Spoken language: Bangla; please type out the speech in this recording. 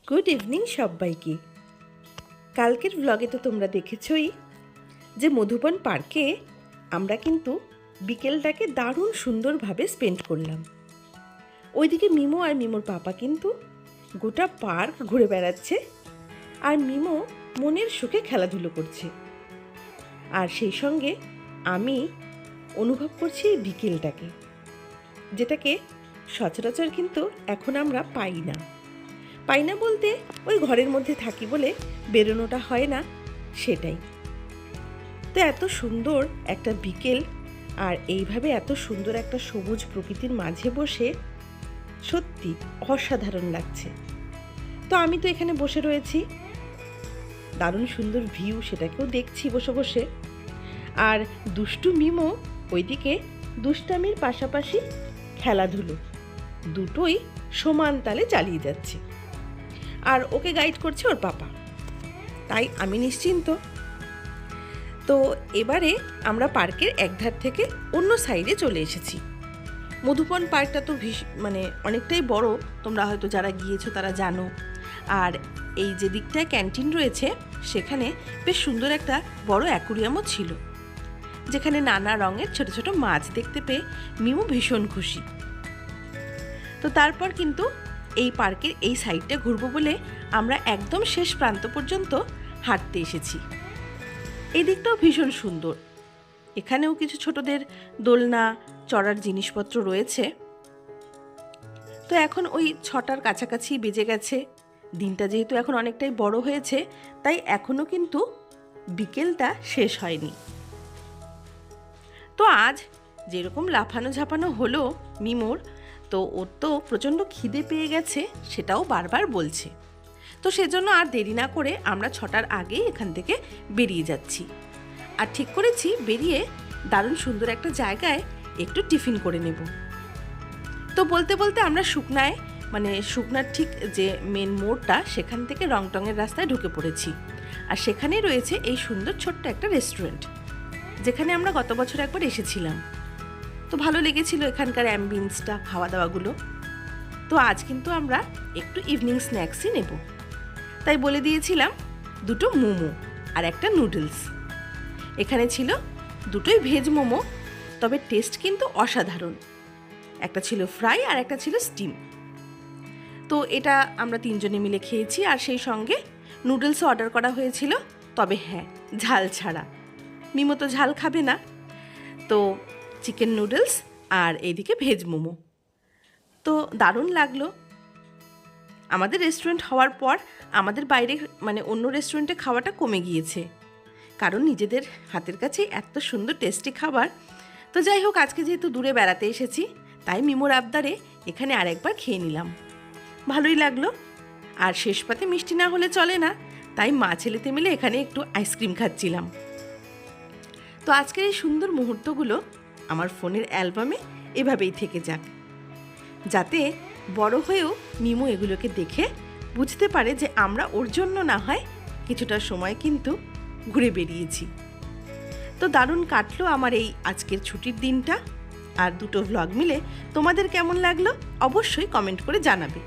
গুড ইভিনিং সবাইকে। কালকের ব্লগে তো তোমরা দেখেছই যে মধুবন পার্কে আমরা কিন্তু বিকেলটাকে দারুণ সুন্দরভাবে স্পেন্ড করলাম। ওইদিকে মিমো আর মিমোর পাপা কিন্তু গোটা পার্ক ঘুরে বেড়াচ্ছে, আর মিমো মনের সুখে খেলাধুলো করছে, আর সেই সঙ্গে আমি অনুভব করছি এই বিকেলটাকে, যেটাকে সচরাচর কিন্তু এখন আমরা পাই না বলতে ওই ঘরের মধ্যে থাকি বলে বেরোনোটা হয় না, সেটাই তো। এত সুন্দর একটা বিকেল, আর এইভাবে এত সুন্দর একটা সবুজ প্রকৃতির মাঝে বসে সত্যি অসাধারণ লাগছে। তো আমি তো এখানে বসে রয়েছি, দারুণ সুন্দর ভিউ, সেটাকেও দেখছি বসে বসে। আর দুষ্টু মিমো ওইদিকে দুষ্টামির পাশাপাশি খেলাধুলো দুটোই সমান তালে চালিয়ে যাচ্ছে, আর ওকে গাইড করছে ওর পাপা, তাই আমি নিশ্চিন্ত। তো এবারে আমরা পার্কের একধার থেকে অন্য সাইডে চলে এসেছি। মধুবন পার্কটা তো অনেকটাই বড়, তোমরা হয়তো যারা গিয়েছো তারা জানো। আর এই যে দিকটায় ক্যান্টিন রয়েছে, সেখানে বেশ সুন্দর একটা বড় অ্যাকুরিয়ামও ছিল, যেখানে নানা রঙের ছোট ছোট মাছ দেখতে পেয়ে মিমু ভীষণ খুশি। তো তারপর কিন্তু এই পার্কের এই সাইডটা ঘুরবো বলে আমরা একদম শেষ প্রান্ত পর্যন্ত হাঁটতে এসেছি। এই দিকটাও ভীষণ সুন্দর, এখানেও কিছু ছোটদের দোলনা চড়ার জিনিসপত্র রয়েছে। তো এখন ওই 6টার কাছাকাছি বেজে গেছে, দিনটা যেহেতু এখন অনেকটাই বড় হয়েছে, তাই এখনও কিন্তু বিকেলটা শেষ হয়নি। তো আজ যেরকম লাফানো ঝাপানো হলো মিমোর, তো ওর তো প্রচণ্ড খিদে পেয়ে গেছে, সেটাও বারবার বলছে। তো সেজন্য আর দেরি না করে আমরা 6টার আগেই এখান থেকে বেরিয়ে যাচ্ছি, আর ঠিক করেছি বেরিয়ে দারুণ সুন্দর একটা জায়গায় একটু টিফিন করে নেব। তো বলতে বলতে আমরা শুকনার ঠিক যে মেন মোড়টা, সেখান থেকে রংটংয়ের রাস্তায় ঢুকে পড়েছি। আর সেখানেই রয়েছে এই সুন্দর ছোট্ট একটা রেস্টুরেন্ট, যেখানে আমরা গত বছর একবার এসেছিলাম। তো ভালো লেগেছিল এখানকার অ্যাম্বিয়েন্সটা, খাওয়া দাওয়াগুলো। তো আজ কিন্তু আমরা একটু ইভিনিং স্ন্যাক্সই নেব, তাই বলে দিয়েছিলাম 2টো মোমো আর একটা নুডলস। এখানে ছিল 2টোই ভেজ মোমো, তবে টেস্ট কিন্তু অসাধারণ। একটা ছিল ফ্রাই আর একটা ছিল স্টিম। তো এটা আমরা 3জনে মিলে খেয়েছি, আর সেই সঙ্গে নুডলসও অর্ডার করা হয়েছিল, তবে হ্যাঁ, ঝাল ছাড়া। মিমো তো ঝাল খাবে না, তো চিকেন নুডলস আর এইদিকে ভেজ মোমো। তো দারুণ লাগলো। আমাদের রেস্টুরেন্ট হওয়ার পর আমাদের বাইরে অন্য রেস্টুরেন্টে খাওয়াটা কমে গিয়েছে, কারণ নিজেদের হাতের কাছে এত সুন্দর টেস্টি খাবার। তো যাই হোক, আজকে যেহেতু দূরে বেড়াতে এসেছি, তাই মিমোর আবদারে এখানে আরেকবার খেয়ে নিলাম, ভালোই লাগলো। আর শেষ পাতে মিষ্টি না হলে চলে না, তাই মা ছেলেতে মিলে এখানে একটু আইসক্রিম খাচ্ছিলাম। তো আজকের এই সুন্দর মুহূর্তগুলো আমার ফোনের অ্যালবামে এভাবেই থেকে যাক, যাতে বড় হয়েও মিমো এগুলোকে দেখে বুঝতে পারে যে আমরা ওর জন্য না হয় কিছুটা সময় কিন্তু ঘুরে বেরিয়েছি। তো দারুণ কাটলো আমার এই আজকের ছুটির দিনটা। আর 2টো ভ্লগ মিলে তোমাদের কেমন লাগলো অবশ্যই কমেন্ট করে জানাবে।